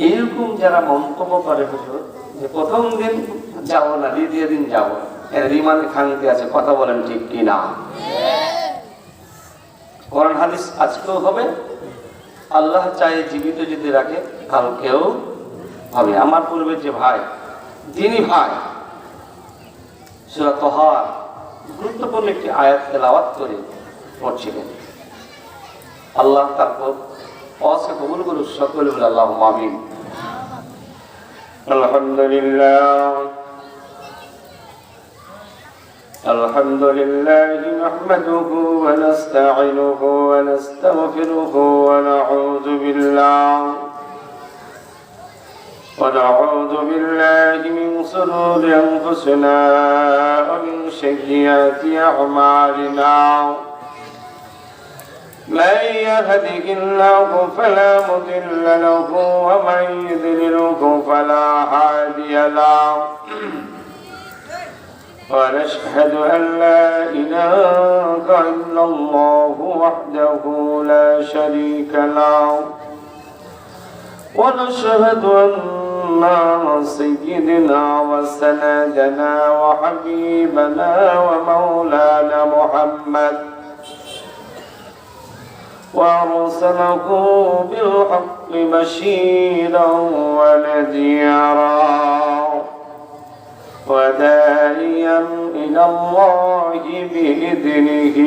এরকম যারা মন্তব্য করে হুজুর যে প্রথম দিন যাবো না, দ্বিতীয় দিন যাবো, এর রিমান্ড খামতি আছে, কথা বলেন ঠিক কি না? কোরআন হাদিস আজকেও হবে, আল্লাহ চাই জীবিত যদি রাখে কালকেও হবে। আমার পূর্বে যে ভাই, যিনি ভাই সূরা তাহা গুরুত্বপূর্ণ একটি আয়াত তেলাওয়াত করে পড়ছিলেন, আল্লাহ তারপর ওয়াজকে কবুল করুন, সকলে বলে আল্লাহুম্মা আমিন। আলহামদুলিল্লাহ আলহামদুলিল্লাহি নাহমাদুহু ওয়া নাস্তাঈনুহু ওয়া নাস্তাগফিরুহু ওয়া নাউযু বিল্লাহি মিন শুরুরি আনফুসিনা ওয়া মিন সাইয়্যাতি আ'মালিনা। من يهده الله فلا مضل له ومن يضلله فلا هادي له ونشهد أن لا إله إلا الله وحده لا شريك له ونشهد أن سيدنا وسندنا وحبيبنا ومولانا محمد وأرسله بالحق بشيرا ونذيرا وداعيا إلى الله بإذنه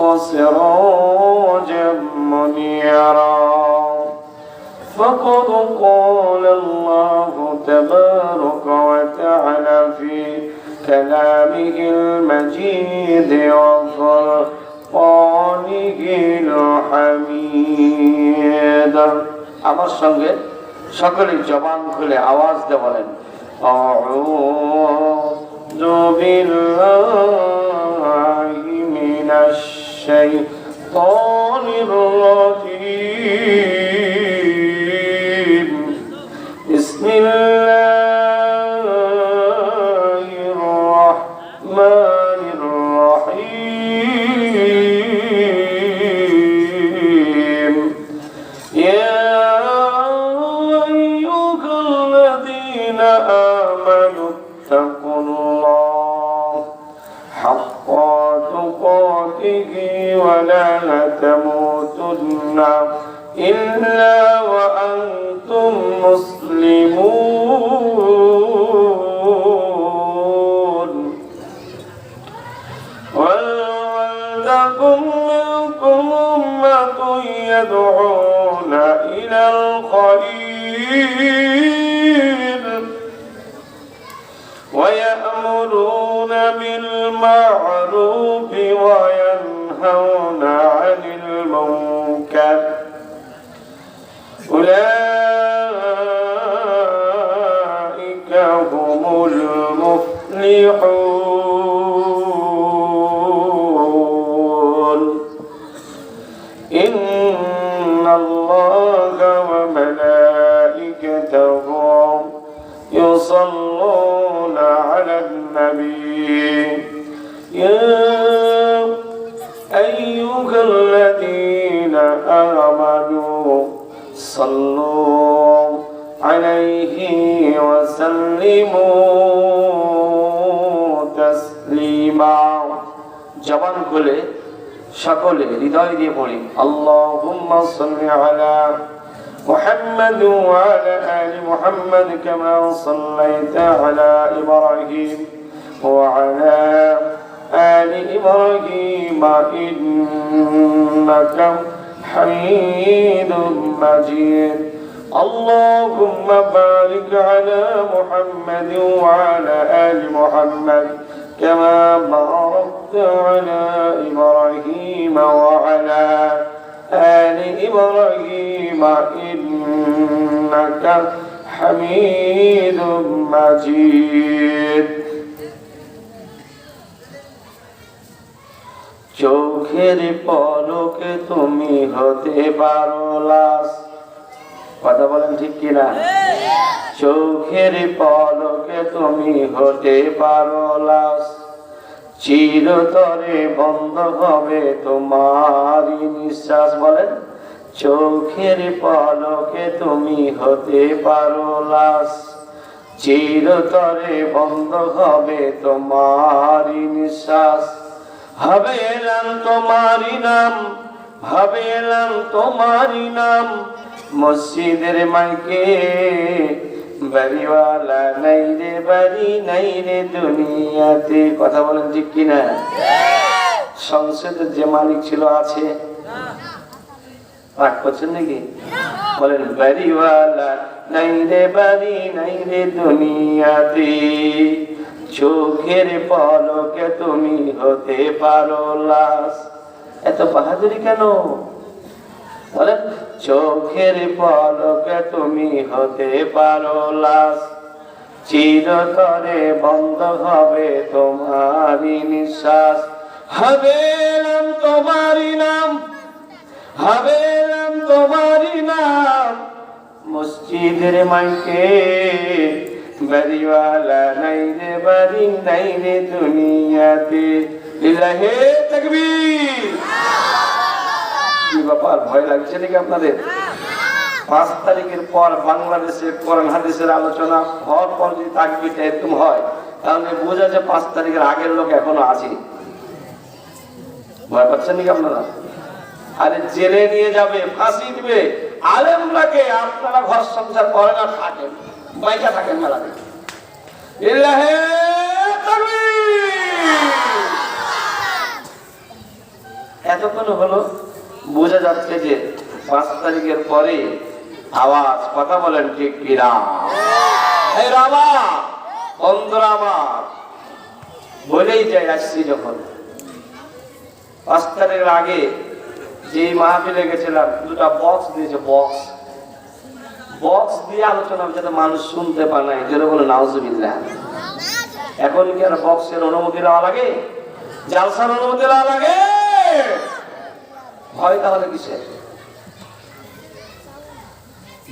وسراجا منيرا. فقد قال الله تبارك وتعالى في كلامه المجيد وفرقانه الحميد. আমার সঙ্গে সকলে জবান খুলে আওয়াজ দিয়ে বলেন আউযু বিল্লাহি মিনাশ শাইতানির রাজীম. বিসমিল্লাহির রাহমানির রাহিম. ইয়া আইয়ুহাল্লাযীনা আমানু তাকুল্লাহ হাক্কা তুকাতিহি ওয়া লা তামুতুন্না ইল্লা ওয়া আনতুম মুসলিমুন. وَلْتَكُن مِّنكُمْ أُمَّةٌ يَدْعُونَ إِلَى الْخَيْرِ وَيَأْمُرُونَ بِالْمَعْرُوفِ وَيَنْهَوْنَ عَنِ الْمُنكَرِ. أُولَئِكَ هُمُ المفلحون. إن الله وملائكته يصلون على النبي يا أيها الذين آمنوا صلوا عليه وسلموا تسليما. জবান খুলে সকলে হৃদয় দিয়ে পড়ি আল্লাহুম্মা সাল্লি আলা محمد وعلى آل محمد كما صليت على إبراهيم وعلى آل إبراهيم إنك حميد مجيد. اللهم بارك على محمد وعلى آل محمد كما باركت على إبراهيم وعلى آل إبراهيم إنك حميد مجيد. চোখের পলকে তুমি হতে পারো লাশ, কথা বলেন ঠিক কিনা? চোখের পলকে তুমি হতে পারো লাশ, চিরতরে বন্ধ হবে তোমারই নিঃশ্বাস। বলেন চোখের পলকে তুমি হতে পারো লাশ, চিরতরে বন্ধ হবে তোমারি নিঃশ্বাস। হবে এলাম তোমারি নাম, হবে এলাম তোমারি নাম, মসজিদের মাইকে বাড়িওয়ালা নাই রে বাড়ি নাই রে দুনিয়াতে। কথা বলেন ঠিক কিনা? সংসদের যে মালিক ছিল আছে? রাগ করছেন নাকি? বলেন বাড়িওয়ালা নাই রে বাড়ি নাই রে দুনিয়াতে, চোখের পলকে তুমি হতে পারো লাশ। এত বাহাদুরি কেন? বলেন চোখের পলকে তুমি হতে পারো লাশ, চিরতরে বন্ধ হবে তোমারি নিঃশ্বাস। হবে এলাম তোমারি নাম, হবে এলাম তোমারি নাম, মসজিদের মাইকে বাড়িওয়ালা নাই রে বাড়ি নাই রে দুনিয়াতে। লিল্লাহে তাকবীর। কি ব্যাপার, ভয় লাগছে নাকি আপনাদের? 5 তারিখের পর বাংলাদেশের কোরআন হাদিসের আলোচনা হওয়ার পর যদি তাকবীরটা এরকম হয়, তাহলে বোঝা যায় 5 তারিখের আগের লোক এখনো আছে। ভয় পাচ্ছেন নাকি আপনারা? আরে জেলে নিয়ে যাবে, ফাঁসি দিবে আলেমরাকে, আপনারা ঘর সংসার করেন আর থাকেন, বাইকা থাকেন মেলাতে। লিল্লাহে তাকবীর। এতক্ষণ হলো বোঝা যাচ্ছে যে 5 তারিখের পরে আওয়াজ। কথা বলেন ঠিক কিনা? এই রামা বন্ধুরা আমার, বলেই যাই আসছি যখন 5 তারিখের আগে যে মাহফিলে গেছিলাম, 2টা বক্স দিয়েছে, বক্স দিয়ে আলোচনা যাতে মানুষ শুনতে পায় না, যেন বলে নাউজুবিল্লাহ। এখন কি আর বক্সের অনুমতি দেওয়া লাগে? জালসার অনুমতি দেওয়া লাগে? ভয় তাহলে কিসের?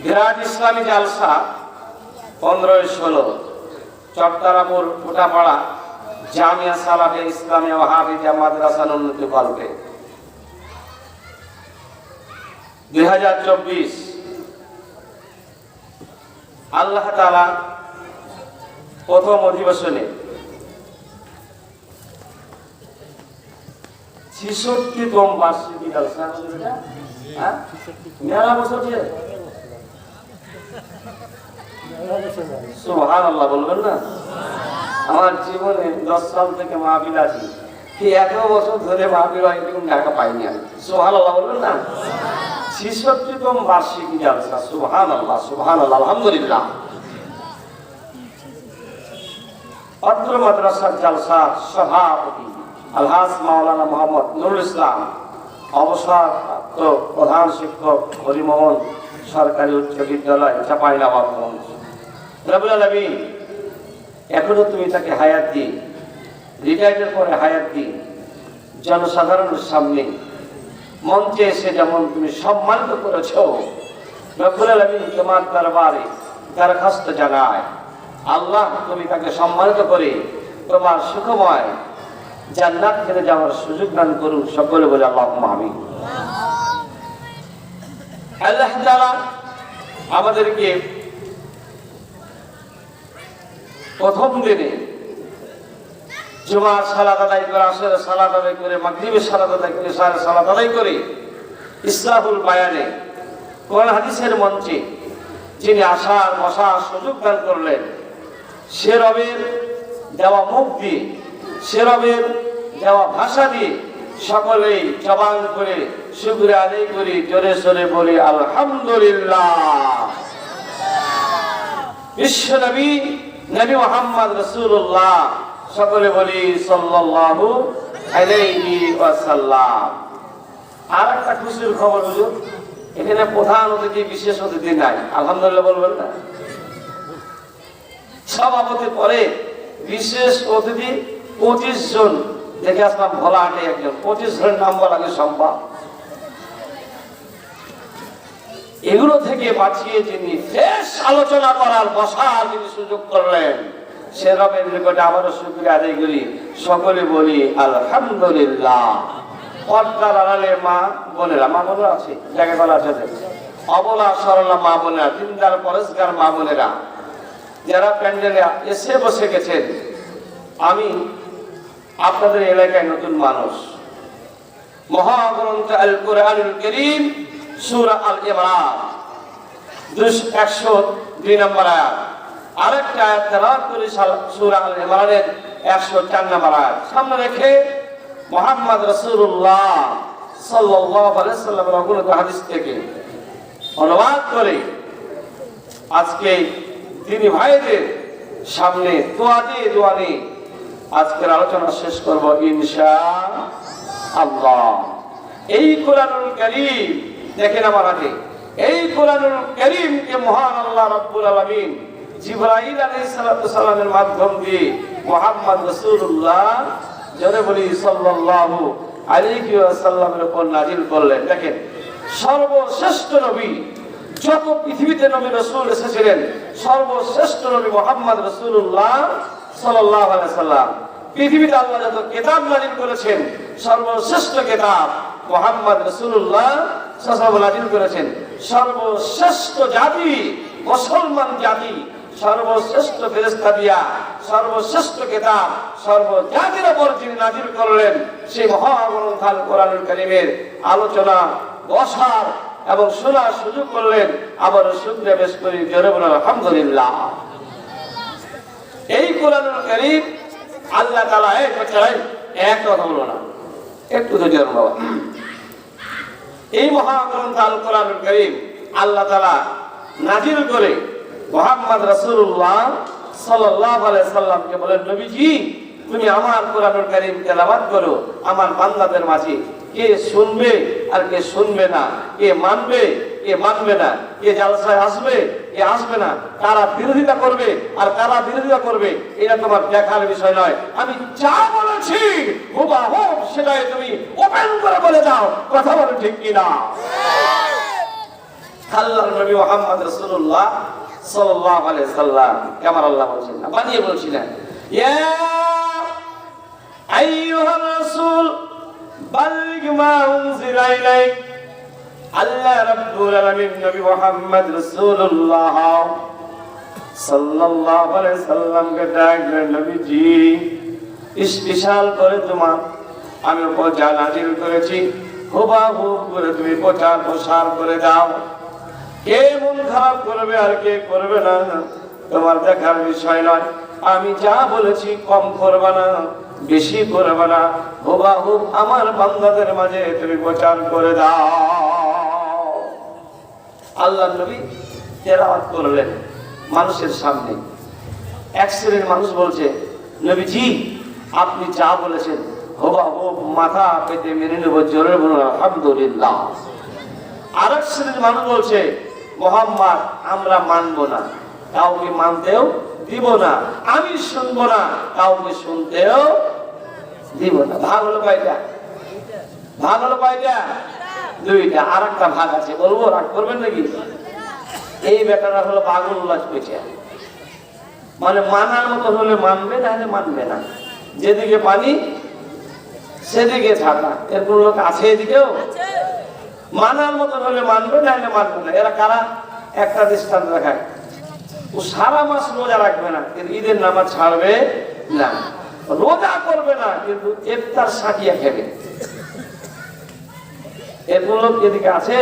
বিরাট ইসলামী জালসা 15-16 চট্টগ্রাম ফুটাপাড়া জামিয়া সালাফে ইসলামিয়া ওয়াহাবিয়া মাদ্রাসা উন্নতি কল্পে 2024। আল্লাহ তাআলা প্রথম অধিবেশনে 66তম বার্ষিকী জালসা। মেলা বছর যে সুবহানাল্লাহ বলবেন না? আমার জীবনে 10 সাল থেকে মাহফিল আছি, কি 1 বছর ধরে মাহফিল হয় এরকম ঢাকা পাইনি আমি। সুবহানাল্লাহ বলবেন না? 66তম বার্ষিকী জালসা। সুবহানাল্লাহ, সুবহানাল্লাহ, আলহামদুলিল্লাহ। অত্র মাদ্রাসার জালসার সভাপতি আলহাজ মাওলানা মোহাম্মদ নুরুল ইসলাম, অবসরপ্রাপ্ত প্রধান শিক্ষক হরিমোহন সরকারি উচ্চ বিদ্যালয় চাঁপাইনবাবগঞ্জ। রব্বুল আলামিন এখনো তুমি তাকে হায়াত দিয়ে, রিটায়ার্ডের পরে হায়াত দিয়ে জনসাধারণের সামনে মঞ্চে এসে যেমন তুমি সম্মানিত করেছ, রব্বুল আলামিন তোমার দরবারে দরখাস্ত জানায়, আল্লাহ তুমি তাকে সম্মানিত করে তোমার সুখময় জান্নাত খেতে যাওয়ার সুযোগ দান করুন। সকলে বলে আল্লাহুম্মা আমিন। আল্লাহ তাআলা আমাদেরকে প্রথম দিনে জুমার সালাত আদায় করে, আসরের সালাত আদায় করে, মাগরিবের সালাত আদায় করে, ইশারের সালাত আদায় করে ইসলাহুল বায়ানে কোরআন হাদিসের মঞ্চে যিনি আসার বসার সুযোগ দান করলেন, সে রবের দেওয়া মুখ দিয়ে, সে রবের দেওয়া ভাষা দিয়ে সকলেই জবান করে শুকরিয়া আদায় করি, জোরে সোরে বলি আলহামদুলিল্লাহ। বিশ্ব নবী নবী মুহাম্মদ রাসূলুল্লাহ, সকলে বলি সাল্লাল্লাহু আলাইহি ওয়াসাল্লাম। আর একটা খুশির খবর হুজুর, এখানে প্রধান অতিথি বিশেষ অতিথি নাই, আলহামদুলিল্লাহ বলবেন না? সভাপতি পরে বিশেষ অতিথি 25 জন দেখে আসলাম, ভোলা হাটে একজন, 25 জনের নাম বলা সম্ভব? এগুলো থেকে বাঁচিয়ে যিনি শেষ আলোচনা করার বসার যিনি সুযোগ করলেন, সে রবের নিকটে আবারও শুকরিয়া আদায় করি, সকলে বলি আলহামদুলিল্লাহ। পর্দার আড়ালে মা বোনেরা আছে জায়গা বলা আছে, অবলা সরলা মা বোনেরা, দিনদার পরেশগার মা বোনেরা যারা প্যান্ডেলে এসে বসে গেছেন, আমি আপনাদের এলাকায় নতুন মানুষ। মহাগ্রন্থ আল কোরআনুল কারীম সূরা আল ইমরান 102 নম্বর আয়াত, আরেকটা আয়াত তেলাওয়াত করি সূরা আল ইমরানের 104 নম্বর আয়াত সামনে রেখে মুহাম্মদ রাসূলুল্লাহ সাল্লাল্লাহু আলাইহি ওয়াসাল্লামের অগণিত হাদিস থেকে অনুবাদ করে আজকে দিনী ভাইদের সামনে দোয়া দিয়ে আজকের আলোচনা শেষ করব ইনশাআল্লাহ। এই কোরআনুল কারীম দেখেন আমার হাতে, এই কোরআনুল কারীমকে মহান আল্লাহ রাব্বুল আলামিন জিবরাইল আলাইহিস সালামের মাধ্যম দিয়ে মুহাম্মদ রাসূলুল্লাহ যারা বলি সাল্লাল্লাহু আলাইহি ওয়াসাল্লামের উপর নাযিল করলেন। দেখেন সর্বশ্রেষ্ঠ নবী, যত পৃথিবীতে নবী রাসূল এসেছিলেন, সর্বশ্রেষ্ঠ নবী মুহাম্মদ রাসূলুল্লাহ সাল্লাল্লাহু আলাইহি ওয়াসাল্লাম। পৃথিবীতে আল্লাহ যত কিতাব নাযিল করেছেন, সর্বশ্রেষ্ঠ কিতাব মুহাম্মদ রাসূলুল্লাহ সাল্লাল্লাহু আলাইহি ওয়াসাল্লাম নাযিল করেছেন। সর্বশ্রেষ্ঠ জাতি মুসলমান জাতি, সর্বশ্রেষ্ঠ ফেরেশতা দিয়া সর্বশ্রেষ্ঠ কিতাব সর্বজাতির উপর যিনি নাযিল করলেন, সেই মহাগ্রন্থ আল কোরআনুল কারীমের আলোচনা বসার এবং শোনার সুযোগ করলেন। আবার শুনতে বেশ করি, জোরে বলেন আলহামদুলিল্লাহ। এই কোরআনুল কারীম আল্লাহ তাআলা এক কথা বলবো না, একটু ধৈর্য ধরুন বাবা। এই মহাগ্রন্থ আল কোরআনুল কারীম আল্লাহ তাআলা নাযিল করে মুহাম্মদ রাসূলুল্লাহ সাল্লাল্লাহু আলাইহি সাল্লামকে বলেন, নবীজি তুমি আমার কোরআনুল কারীম তেলাওয়াত করো আমার বান্দাদের মাঝে। কে শুনবে আর কে শুনবে না, কে মানবে কে মানবে না, কে জালসায় আসবে কে আসবে না, কারা বিরোধিতা করবে আর কারা বিরোধিতা করবে, এটা তোমার দেখার বিষয় নয়। আমি যা বলেছি হুবহু সেটাই তুমি ওপেন করে বলে দাও। কথা বলো ঠিক কিনা? আল্লাহর নবী মুহাম্মদ রাসূলুল্লাহ সাল্লাল্লাহু আলাইহি সাল্লাম কেমন আল্লাহ বলছেন না, বানিয়ে বলছিলেন, ইয়া আইয়ুহার রাসূল বাল্লিগ মা উনজিলা ইলাইক। আল্লাহ রাব্বুল আলামিন নবী মুহাম্মদ রাসূলুল্লাহ সাল্লাল্লাহু আলাইহি সাল্লামকে ডাকলেন, নবীজি স্পেশাল করে তোমার আমি উপর যা নাযিল করেছি হুবহু করে তুমি প্রচার করে দাও। কে মন খারাপ করবে আর কে করবে না তোমার দেখার বিষয় নয়। আমি যা বলেছি কম করবে না বেশি করবে না, হুবহু আমার বান্দাদের মাঝে তুমি প্রচার করে দাও। আল্লাহর নবী তেলাওয়াত করলেন মানুষের সামনে। এক শ্রেণীর মানুষ বলছে, নবীজি আপনি যা বলেছেন হুবহু মাথা পেতে মেনে নেব, জোরে বলুন আলহামদুলিল্লাহ। আরেক শ্রেণীর মানুষ বলছে, মুহাম্মদ আমরা মানবো না, কাউকে মানতেও দিব না, আমি শুনবো না, কাউকে শুনতেও দিব না। ভাগ হলো কয়টা? ভাগ হলো কয়টা? দুইটা। আর একটা ভাগ আছে, বলবো রাগ করবেন নাকি? এই ব্যাপারটা হলো বাগুল্লাস পেঁচা, মানে মানার মতো হলে মানবে, না হলে মানবে না। যেদিকে পানি সেদিকে ছাতা। এরকম লোক আছে এদিকেও। মানার মতন হলে মানবে, না হলে মানবে না। এরা কারা? একটা দৃষ্টান্ত দেখায়, ও সারা মাস রোজা রাখবে না কিন্তু ঈদের নামাজ ছাড়বে না, রোজা করবে না কিন্তু ইফতার সাকিয়া খাবে। এরকম লোক এদিকে আছে।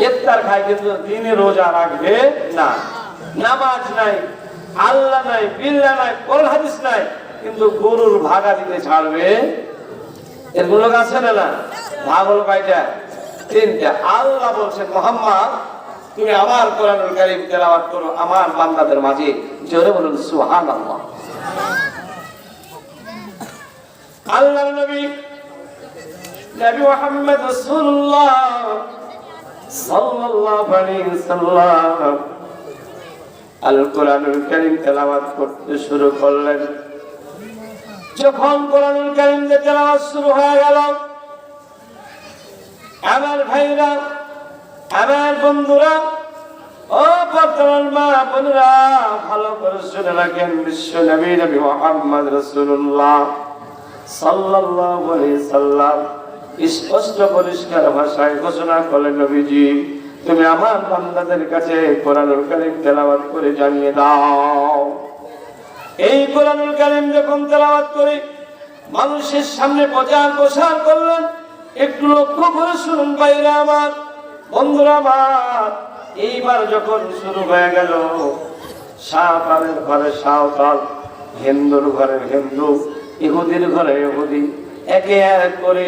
ইফতার খায় কিন্তু দিনে রোজা রাখবে না, নামাজ নাই, আল্লাহ নাই, বিল্লাহ নাই, কোরআন হাদিস নাই, কিন্তু গরুর ভাগা দিতে ছাড়বে। এরকম লোক আছে না? ভাগ হলো কয়টা? তিনটা। আল্লাহ বলছেন, মুহাম্মদ তুমি আমার কোরআনুল কারীম তেলাওয়াত করো আমার বান্দাদের মাঝে, জোরে বলুন সুবহানাল্লাহ। আল্লাহর নবী মুহাম্মদ রাসূলুল্লাহ সাল্লাল্লাহু আলাইহি ওয়াসাল্লাম আল কোরআনুল কারীম তেলাওয়াত করতে শুরু করলেন। যখন কোরআনুল কারীম তেলাওয়াত শুরু হয়ে গেল, আমার ভাইরা, আমার বন্ধুরা, ও পর্দার মা বোনেরা, ভালো করে শুনে রাখেন। বিশ্ব নবী মুহাম্মদ রাসূলুল্লাহ সাল্লাল্লাহু আলাইহি সাল্লাম স্পষ্ট পরিষ্কার ভাষায় ঘোষণা করলেন, নবীজি তুমি আমার বান্দাদের কাছে কোরআনুল কারীম তেলাওয়াত করে জানিয়ে দাও। এই কোরআনুল কারীম যখন তেলাওয়াত করে মানুষের সামনে প্রচার করলেন, একটু লক্ষ্য করে শুনুন ভাইরা আমার, বন্ধুরা আমার। এইবার যখন শুরু হয়ে গেল, সাঁওতালের ঘরে সাঁওতাল, হিন্দুর ঘরে হিন্দু, ইহুদির ঘরে ইহুদি, একে এক করে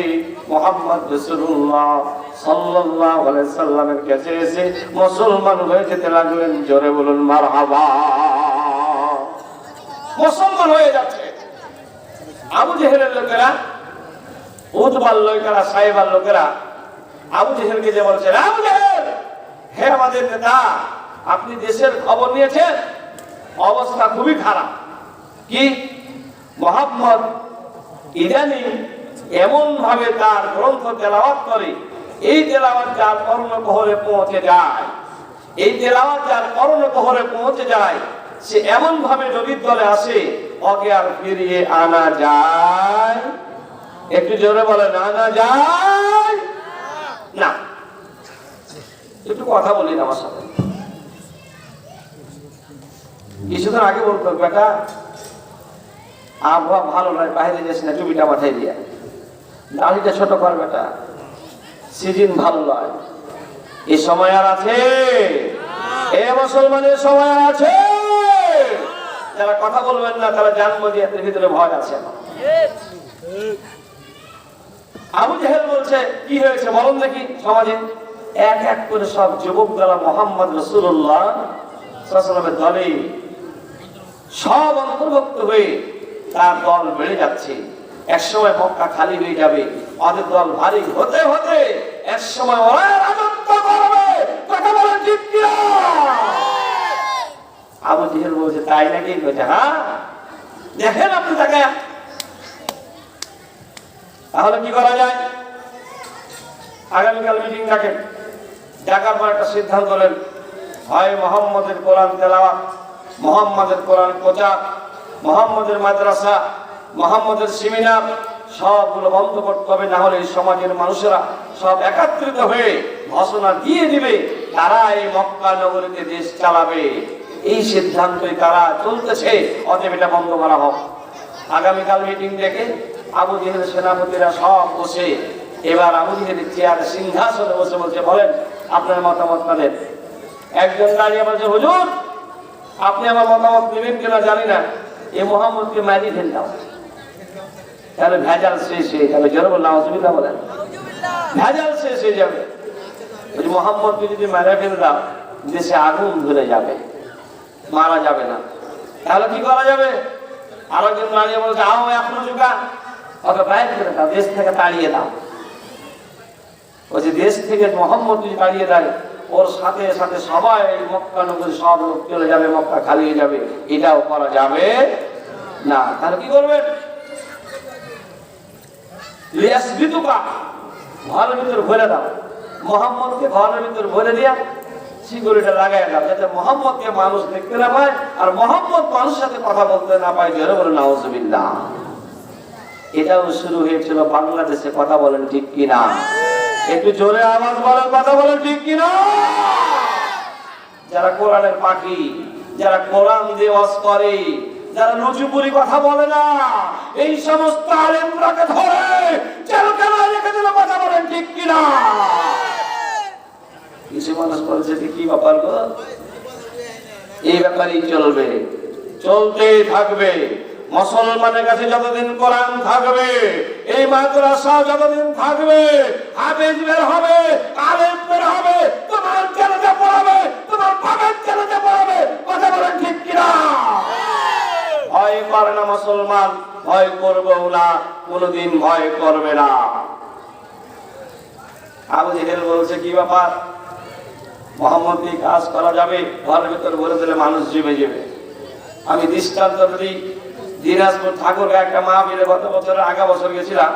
মুহাম্মদ রাসূলুল্লাহ সাল্লাল্লাহু আলাইহি সাল্লামের কাছে এসে মুসলমান হয়ে যেতে লাগলেন। জোরে বলুন মারহাবা। মুসলমান হয়ে যাচ্ছে। আবু জেহেলের লোকেরা, উতবার লোকেরা, সাইবার লোকেরা আবু জেহেলকে যে বলছে, আবু জেহেল, হে আমাদের নেতা, আপনি দেশের খবর নিয়েছেন, অবস্থা খুবই খারাপ। কি? মুহাম্মদ ইদানিং এমন ভাবে তার গ্রন্থ তেলাওয়াত করে, এই তেলাওয়াত যার কর্ণকহরে পৌঁছে যায়, এই তেলাওয়াত যার কর্ণকহরে পৌঁছে যায়, সে এমন ভাবে নবীর দলে আসে, ওকে আর ফিরিয়ে আনা যায়? একটু জোরে বলেন, আনা যায় না। একটু কথা বলি আমার সাথে। কিছুদিন আগে বলতো, বেটা আবহাওয়া ভালো নয়, বাইরে যাস না, টুপিটা মাথায় দিয়ে, দাড়িটা ছোট কর বেটা, সিজন ভালো নয়। এই সময় আর আছে? এ মুসলমানের সময় আর আছে? যারা কথা বলবেন না তারা জানবো যে এদের ভিতরে ভয় আছে। আবু জেহেল বলছে, কি হয়েছে বলুন দেখি। সমাজে এক এক করে সব যুবক যারা মুহাম্মদ রাসূলুল্লাহ সাল্লাল্লাহু আলাইহি ওয়াসাল্লামের দলে সব অন্তর্ভুক্ত হয়ে তার দল বেড়ে যাচ্ছে। এক সময় মক্কা খালি হয়ে যাবে, ওদের দল ভারী হতে হতে এক সময় ওরা রাজত্ব করবে। কথা বলেন ঠিক কি না? আবু জেহেল বলছে, তাই নাকি? বলছে, হ্যাঁ, দেখেন আপনি তাকে। তাহলে কি করা যায়? আগামীকাল মিটিং ডাকেন, ডাকার পর একটা সিদ্ধান্ত নেন, হয় মুহাম্মদের কোরআন তেলাওয়াত, মুহাম্মদের কোরআন প্রচার, মুহাম্মদের মাদ্রাসা, মুহাম্মদের সেমিনার সবগুলো বন্ধ করতে হবে। না হলে এই সমাজের মানুষেরা সব একত্রিত হয়ে ঘোষণা দিয়ে দিবে তারা এই মক্কা নগরীতে দেশ চালাবে। এই সিদ্ধান্তই তারা চলতেছে, অতএব এটা বন্ধ করা হোক। আগামীকাল মিটিং ডেকে আবু জেহেলের সেনাপতিরা সব বসে, এবার আবু জেহেলের চেয়ারে সিংহাসনে বসে বলছে, বলেন আপনার মতামত দেন। একজন দাঁড়িয়ে বলছে, হুজুর আপনি আমার মতামত নেবেন কিনা জানি না, এই মুহাম্মদকে মারি ফেল দাও, তাহলে ভেজাল শেষ হয়ে যাবে। জোরে বললাম নাউজুবিল্লাহ বলেন, ভেজাল শেষ হয়ে যাবে। ওই মুহাম্মদকে যদি মারা ফেলে দাও, দেশে আগুন ধরে যাবে, মারা যাবে না। তাহলে কি করা যাবে? আরেকজন দাঁড়িয়ে বলছে, আও এখনো যুগা, ওকে বাইরে করে দাও, দেশ থেকে তাড়িয়ে দাও। ওই যে দেশ থেকে মুহাম্মদ যদি তাড়িয়ে দেয়, ওর সাথে সাথে সবাই মক্কা নগরী সব লোক চলে যাবে, মক্কা খালি হয়ে যাবে। এটাও করা যাবে না। তাহলে কি করবেন? ঘরের ভিতর ভরে দাও, মুহাম্মদকে ঘরের ভিতর ভরে দিয়া সিকিউরিটি লাগাই দাও, যাতে মুহাম্মদকে মানুষ দেখতে না পায় আর মুহাম্মদ মানুষের সাথে কথা বলতে না পায়। জোরে বলে নাউজুবিল্লাহ। এটাও শুরু হয়েছিল বাংলাদেশে। কথা বলেন ঠিক কিনা? একটু জোরে আওয়াজ বলেন, কথা বলেন ঠিক কিনা? যারা কোরআনের পাখি, যারা কোরআন দিয়ে ওয়াজ করে, যারা লুচুপুরি কথা বলে না, এই সমস্ত আলেমরাকে ধরে জেলখানায় রেখে দিল। কথা বলেন ঠিক কিনা? কিছু মানুষ বলছে কি ব্যাপার গো, এই ব্যাপারই চলবে, চলতেই থাকবে। মুসলমানের কাছে যতদিন কোরআন থাকবে, এই মাদ্রাসা যতদিন থাকবে, হাফেজ বের হবে, আলেম বের হবে, তোমার জানাজা পড়াবে, তোমার বাবার জানাজা পড়াবে। কথা বলেন ঠিক কিনা? ভয় করে না মুসলমান, ভয় করবেও না, কোনদিন ভয় করবে না। আবু জেহেল বলছে, কি ব্যাপার, মুহাম্মদ কি কাজ করা যাবে? ঘরের ভিতর ভরে দিলে মানুষ জিবে যাবে। আমি দৃষ্টান্ত দিই, দিনাজপুর ঠাকুরগাঁ একটা মাহফিলে গত বছরের আগা বছর গেছিলাম।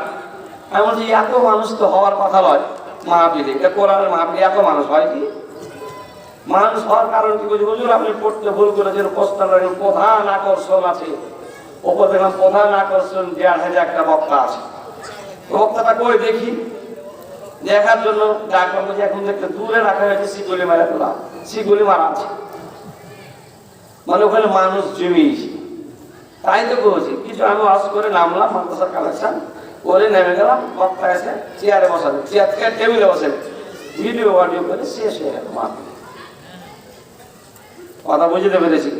আমি বলছি, এত মানুষ তো হওয়ার কথা নয় মাহফিলে, এটা কোরআনের মাহফিলে এত মানুষ হয় কি? মানুষ হওয়ার কারণ কি? বলছি, হুজুর আপনি পড়তে ভুল করেছেন, প্রধান আকর্ষণ আছে। ওপর দেখলাম প্রধান আকর্ষণ 1,500 একটা বক্তা আছে। বক্তাটা কই দেখি, দেখার জন্য ডাকলাম যে এখন দেখতে দূরে রাখা হয়েছে শিকলি মারা তোলা, শিকলি মারা আছে, মানে ওখানে মানুষ জমিয়েছে। তাই তো বলছি কিছু আমি ওয়াজ করে নামলাম, মাদ্রাসার কালেকশন করে নেমে গেলাম, বক্তা এসে চেয়ারে বসাবে, চেয়ার থেকে টেবিলে বসে ভিডিও অডিও করে শেষ হয়ে গেল। কথা বুঝতে পেরেছি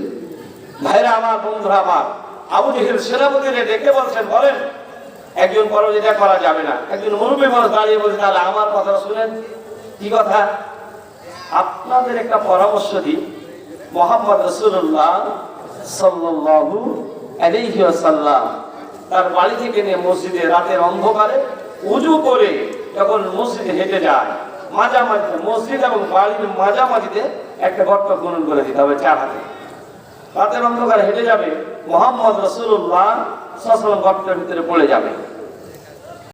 ভাইরা আমার, বন্ধুরা আমার। আবু জেহেল সেনাপতিরে ডেকে বলছেন, বলেন একজন পরাজিতা করা যাবে না। একজন মুরব্বী মানুষ দাঁড়িয়ে বলছে, তাহলে আমার কথা শুনেন। কি কথা? আপনাদের একটা পরামর্শ দিই, মুহাম্মদ রাসূলুল্লাহ সাল্লাল্লাহু আলাইহি ওয়াসাল্লাম তার বাড়ি থেকে নিয়ে মসজিদে রাতের অন্ধকারে উজু করে যখন মসজিদে হেঁটে যায়, মাঝামাঝিতে মসজিদ এবং বাড়ির মাঝামাঝিতে একটা গর্ত খনন করে দিতে হবে 4 হাতে। রাতের অন্ধকারে হেঁটে যাবে, মুহাম্মদ রাসূলুল্লাহ সাল্লাল্লাহু আলাইহি ওয়াসাল্লাম গর্তের ভিতরে পড়ে যাবে।